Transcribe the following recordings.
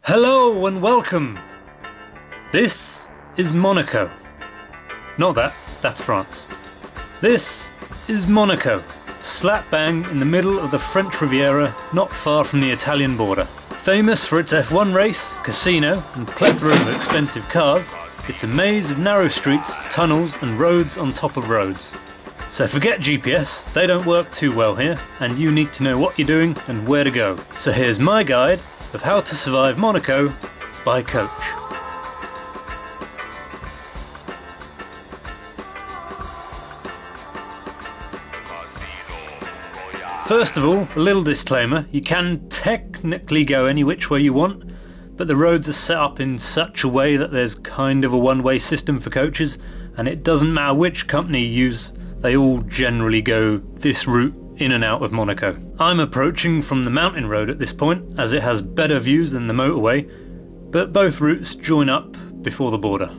Hello and welcome! This is Monaco. Not that, that's France. This is Monaco, slap bang in the middle of the French Riviera, not far from the Italian border. Famous for its F1 race, casino and plethora of expensive cars, it's a maze of narrow streets, tunnels and roads on top of roads. So forget GPS, they don't work too well here, and you need to know what you're doing and where to go. So here's my guide of how to survive Monaco by coach. First of all, a little disclaimer, you can technically go any which way you want, but the roads are set up in such a way that there's kind of a one-way system for coaches, and it doesn't matter which company you use, they all generally go this route in and out of Monaco. I'm approaching from the mountain road at this point, as it has better views than the motorway, but both routes join up before the border.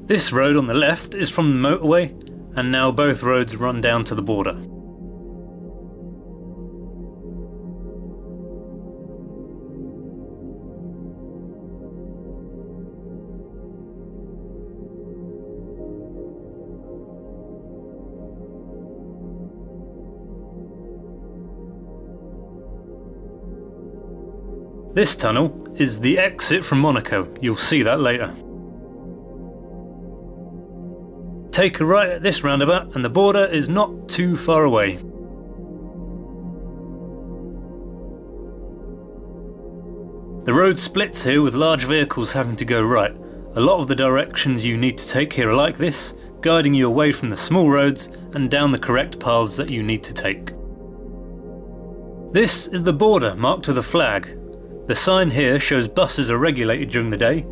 This road on the left is from the motorway, and now both roads run down to the border. This tunnel is the exit from Monaco, you'll see that later. Take a right at this roundabout and the border is not too far away. The road splits here with large vehicles having to go right. A lot of the directions you need to take here are like this, guiding you away from the small roads and down the correct paths that you need to take. This is the border marked with a flag. The sign here shows buses are regulated during the day.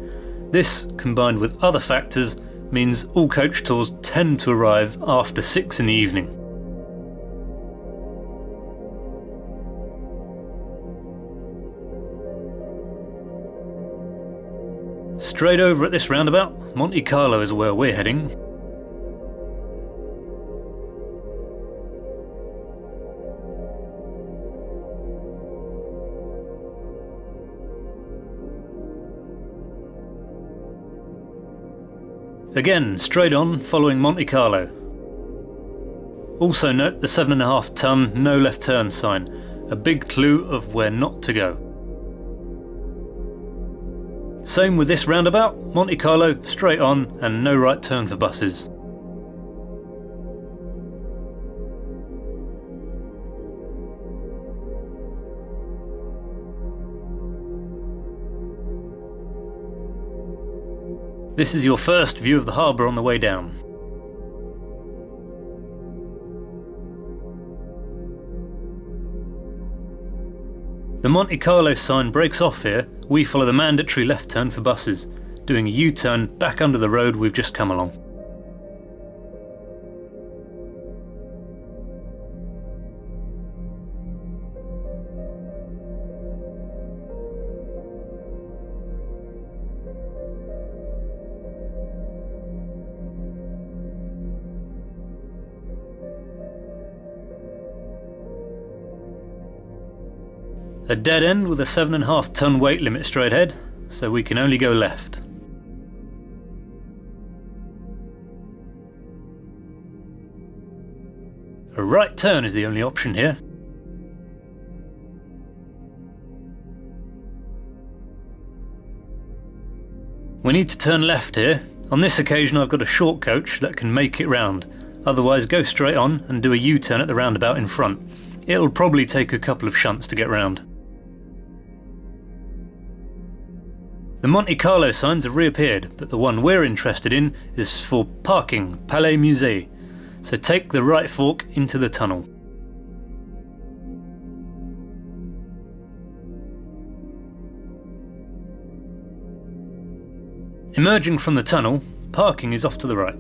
This, combined with other factors, means all coach tours tend to arrive after 6 in the evening. Straight over at this roundabout, Monte Carlo is where we're heading. Again, straight on, following Monte Carlo. Also note the 7.5 ton no left turn sign, a big clue of where not to go. Same with this roundabout, Monte Carlo, straight on and no right turn for buses. This is your first view of the harbour on the way down. The Monte Carlo sign breaks off here. We follow the mandatory left turn for buses, doing a U-turn back under the road we've just come along. A dead end with a 7.5 ton weight limit straight ahead, so we can only go left. A right turn is the only option here. We need to turn left here. On this occasion I've got a short coach that can make it round, otherwise go straight on and do a U-turn at the roundabout in front. It'll probably take a couple of shunts to get round. The Monte Carlo signs have reappeared, but the one we're interested in is for parking, Palais Musée, so take the right fork into the tunnel. Emerging from the tunnel, parking is off to the right.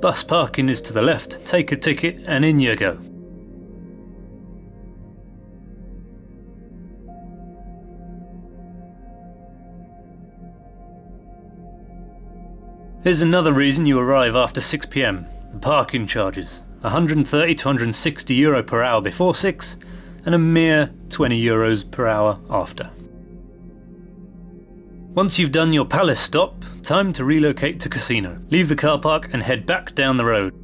Bus parking is to the left, take a ticket and in you go. Here's another reason you arrive after 6 PM, the parking charges. 130 to 160 euro per hour before 6 and a mere 20 euros per hour after. Once you've done your palace stop, time to relocate to casino. Leave the car park and head back down the road.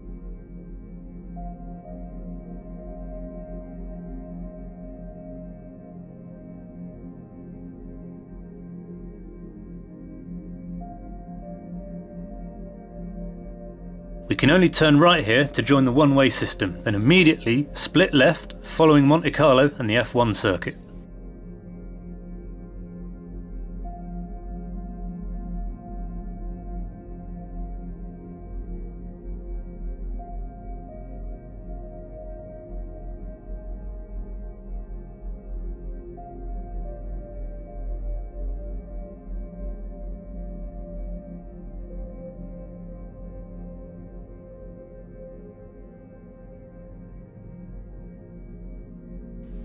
We can only turn right here to join the one-way system, then immediately split left following Monte Carlo and the F1 circuit.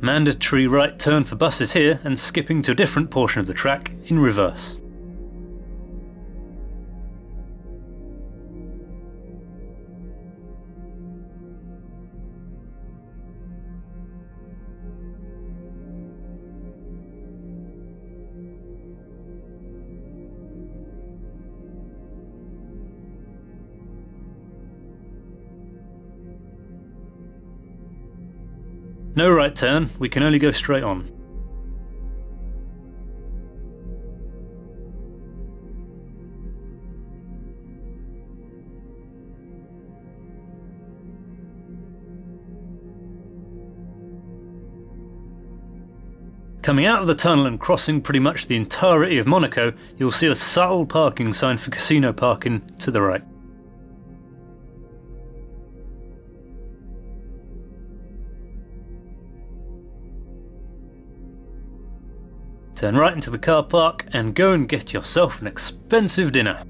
Mandatory right turn for buses here and skipping to a different portion of the track in reverse. No right turn, we can only go straight on. Coming out of the tunnel and crossing pretty much the entirety of Monaco, you'll see a subtle parking sign for casino parking to the right. Turn right into the car park and go and get yourself an expensive dinner.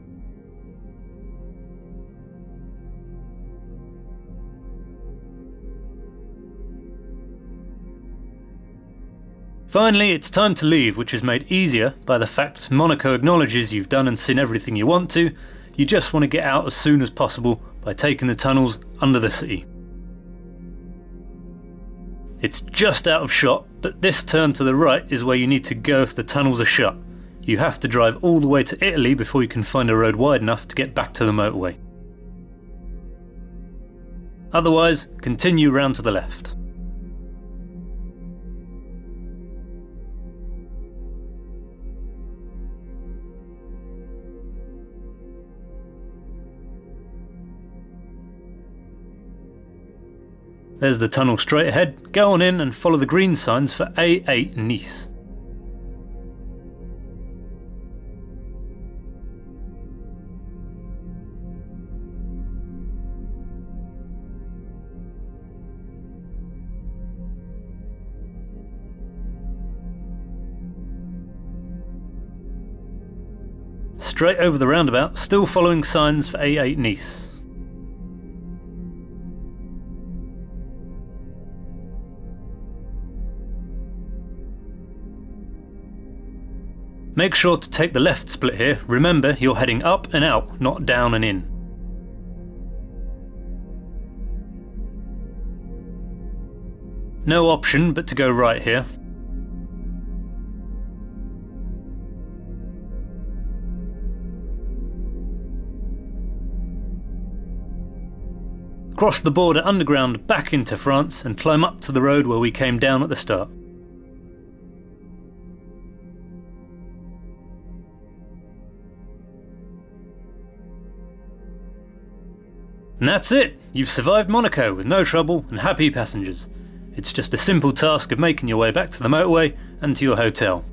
Finally, it's time to leave, which is made easier by the fact Monaco acknowledges you've done and seen everything you want to. You just want to get out as soon as possible by taking the tunnels under the city. It's just out of shot, but this turn to the right is where you need to go if the tunnels are shut. You have to drive all the way to Italy before you can find a road wide enough to get back to the motorway. Otherwise, continue round to the left. There's the tunnel straight ahead, go on in and follow the green signs for A8 Nice. Straight over the roundabout, still following signs for A8 Nice. Make sure to take the left split here. Remember, you're heading up and out, not down and in. No option but to go right here. Cross the border underground back into France and climb up to the road where we came down at the start. And that's it! You've survived Monaco with no trouble and happy passengers. It's just a simple task of making your way back to the motorway and to your hotel.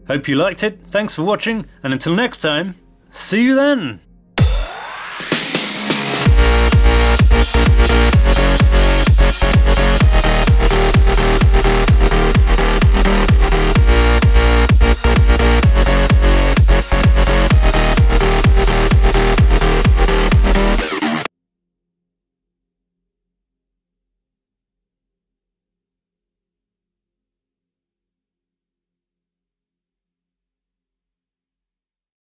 Hope you liked it, thanks for watching, and until next time, see you then!